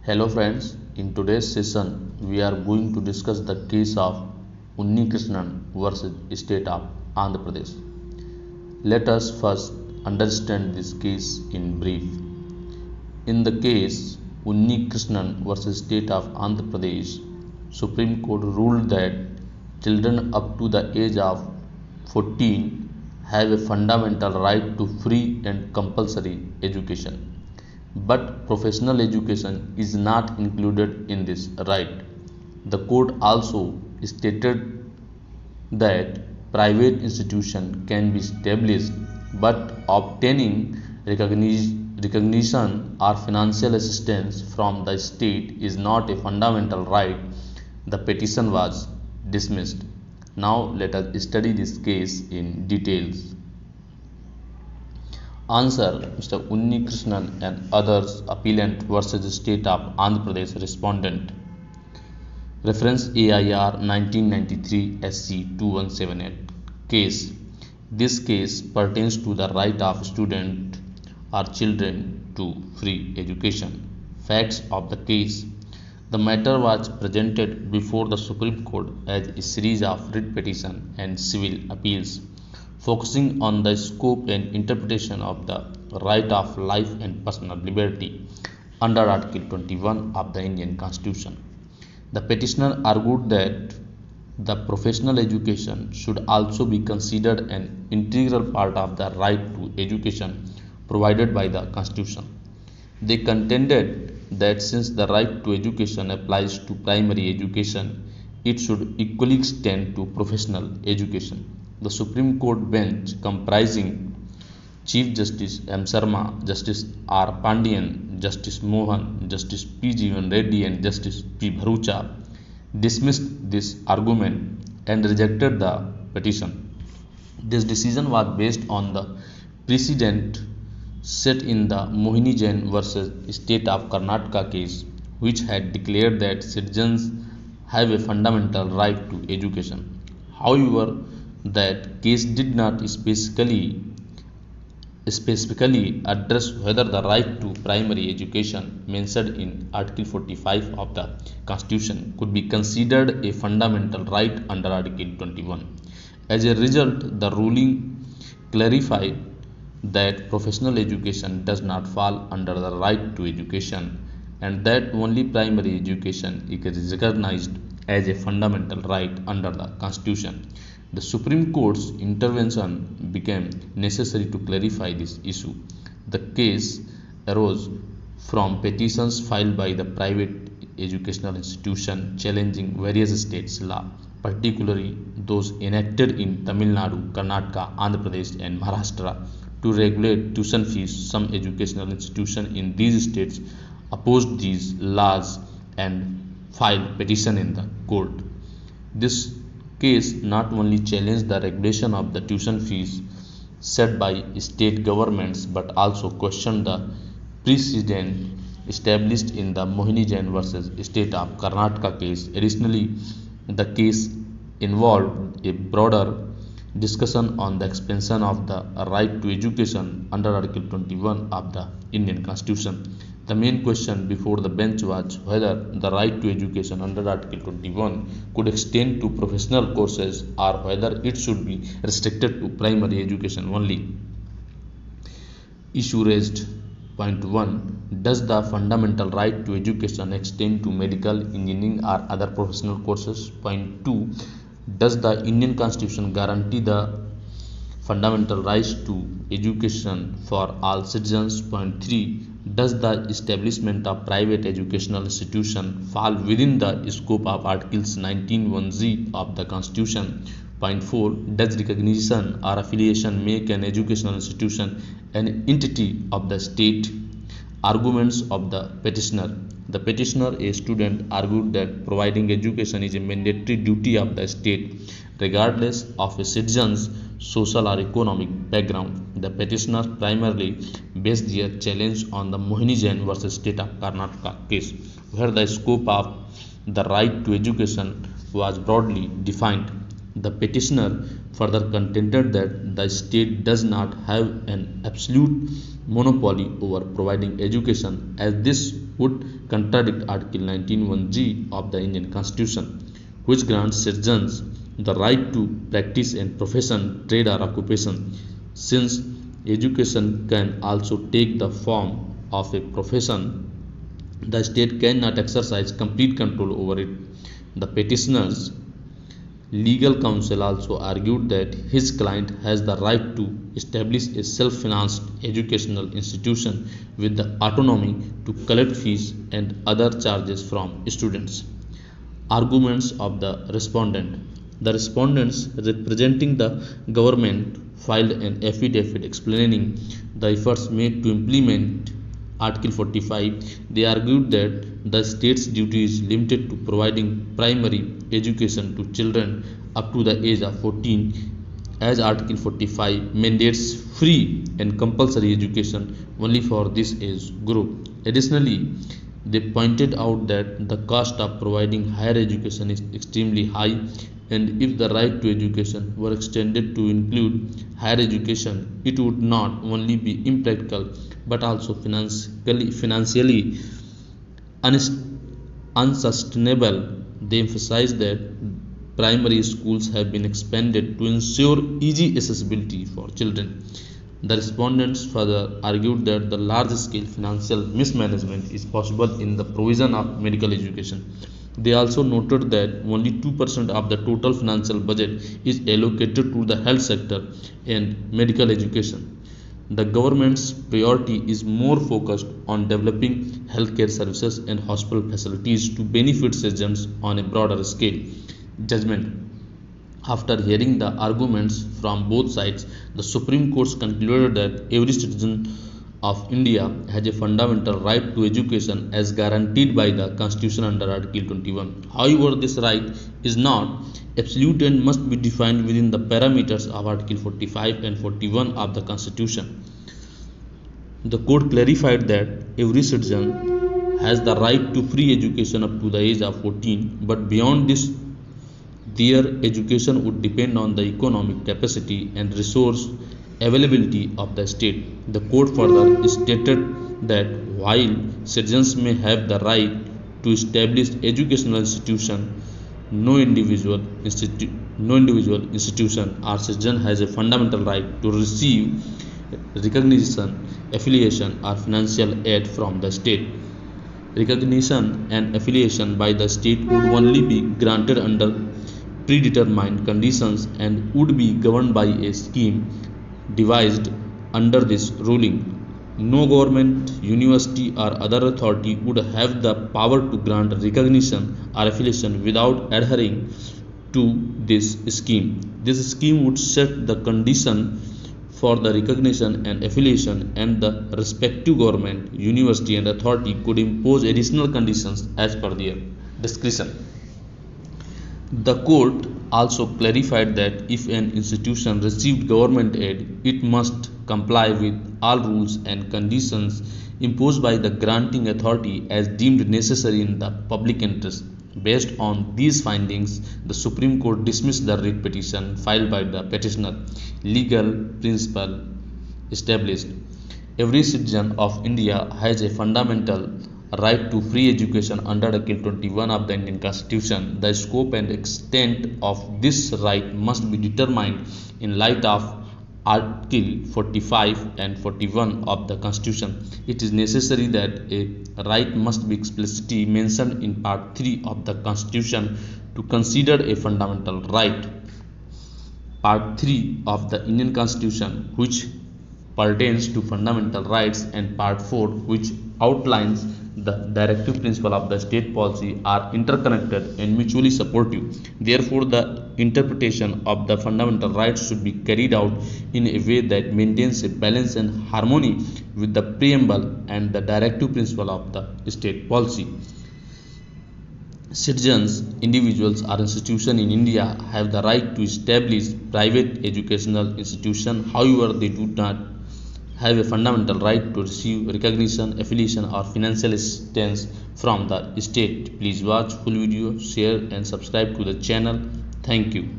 Hello friends, in today's session we are going to discuss the case of Unni Krishnan versus State of Andhra Pradesh. Let us first understand this case in brief. In the case Unni Krishnan versus State of Andhra Pradesh, Supreme Court ruled that children up to the age of 14 have a fundamental right to free and compulsory education. But professional education is not included in this right. The court also stated that private institution can be established, but obtaining recognition or financial assistance from the state is not a fundamental right. The petition was dismissed. Now let us study this case in details. Answer: Mr. Unni Krishnan and others appellant versus State of Andhra Pradesh respondent. Reference AIR 1993 SC 2178 case. This case pertains to the right of student or children to free education. Facts of the case. The matter was presented before the Supreme Court as a series of writ petition and civil appeals, focusing on the scope and interpretation of the right of life and personal liberty under Article 21 of the Indian Constitution. The petitioner argued that the professional education should also be considered an integral part of the right to education provided by the Constitution. They contended that since the right to education applies to primary education, it should equally extend to professional education. The Supreme Court bench, comprising Chief Justice M. Sharma, Justice R. Pandian, Justice Mohan, Justice P. Jeevan Reddy and Justice P. Bharucha, dismissed this argument and rejected the petition. This decision was based on the precedent set in the Mohini Jain versus State of Karnataka case, which had declared that citizens have a fundamental right to education. However, that case did not specifically address whether the right to primary education mentioned in Article 45 of the Constitution could be considered a fundamental right under Article 21. As a result, the ruling clarified that professional education does not fall under the right to education and that only primary education is recognized as a fundamental right under the Constitution. The Supreme Court's intervention became necessary to clarify this issue. The case arose from petitions filed by the private educational institution challenging various states' law, particularly those enacted in Tamil Nadu, Karnataka, Andhra Pradesh, and Maharashtra to regulate tuition fees. Some educational institutions in these states opposed these laws and filed petition in the court. This case not only challenged the regulation of the tuition fees set by state governments but also questioned the precedent established in the Mohini Jain versus State of Karnataka case. Additionally, the case involved a broader discussion on the expansion of the right to education under Article 21 of the Indian Constitution. The main question before the bench was whether the right to education under Article 21 could extend to professional courses or whether it should be restricted to primary education only. Issue raised. Point 1. Does the fundamental right to education extend to medical, engineering or other professional courses? Point 2. Does the Indian Constitution guarantee the fundamental rights to education for all citizens? Point 3. Does the establishment of private educational institution fall within the scope of Articles 19(1)(z) of the Constitution? Point 4. Does recognition or affiliation make an educational institution an entity of the state? Arguments of the petitioner. The petitioner, a student, argued that providing education is a mandatory duty of the state, regardless of a citizen's social or economic background. The petitioners primarily based their challenge on the Mohini Jain versus State of Karnataka case, where the scope of the right to education was broadly defined. The petitioner further contended that the state does not have an absolute monopoly over providing education, as this would contradict Article 19(1)(g) of the Indian Constitution, which grants citizens the right to practice a profession, trade, or occupation. Since education can also take the form of a profession, the state cannot exercise complete control over it. The petitioner's legal counsel also argued that his client has the right to establish a self-financed educational institution with the autonomy to collect fees and other charges from students. Arguments of the respondent. The respondents representing the government filed an affidavit explaining the efforts made to implement Article 45. They argued that the state's duty is limited to providing primary education to children up to the age of 14, as Article 45 mandates free and compulsory education only for this age group. Additionally, they pointed out that the cost of providing higher education is extremely high, and if the right to education were extended to include higher education, it would not only be impractical but also financially unsustainable. They emphasized that primary schools have been expanded to ensure easy accessibility for children. The respondents further argued that the large-scale financial mismanagement is possible in the provision of medical education. They also noted that only 2% of the total financial budget is allocated to the health sector and medical education. The government's priority is more focused on developing healthcare services and hospital facilities to benefit citizens on a broader scale. Judgment. After hearing the arguments from both sides, the Supreme Court concluded that every citizen of India has a fundamental right to education as guaranteed by the Constitution under Article 21. However, this right is not absolute and must be defined within the parameters of Article 45 and 41 of the Constitution. The court clarified that every citizen has the right to free education up to the age of 14, but beyond this, their education would depend on the economic capacity and resource availability of the state. The court further stated that while citizens may have the right to establish educational institution, no individual institution or citizen has a fundamental right to receive recognition, affiliation, or financial aid from the state. Recognition and affiliation by the state would only be granted under predetermined conditions and would be governed by a scheme devised under this ruling. No government, university, or other authority would have the power to grant recognition or affiliation without adhering to this scheme. This scheme would set the condition for the recognition and affiliation, and the respective government, university, and authority could impose additional conditions as per their discretion. The court also clarified that if an institution received government aid, it must comply with all rules and conditions imposed by the granting authority as deemed necessary in the public interest. Based on these findings, the Supreme Court dismissed the writ petition filed by the petitioner. Legal principle established. Every citizen of India has a fundamental right to free education under Article 21 of the Indian Constitution. The scope and extent of this right must be determined in light of Article 45 and 41 of the Constitution. It is necessary that a right must be explicitly mentioned in Part 3 of the Constitution to consider a fundamental right. Part 3 of the Indian Constitution, which pertains to fundamental rights, and Part 4, which outlines the directive principle of the state policy, are interconnected and mutually supportive. Therefore, the interpretation of the fundamental rights should be carried out in a way that maintains a balance and harmony with the preamble and the directive principle of the state policy. Citizens, individuals, or institutions in India have the right to establish private educational institutions. However, they do not have a fundamental right to receive recognition, affiliation, or financial assistance from the state. Please watch full video, share, and subscribe to the channel. Thank you.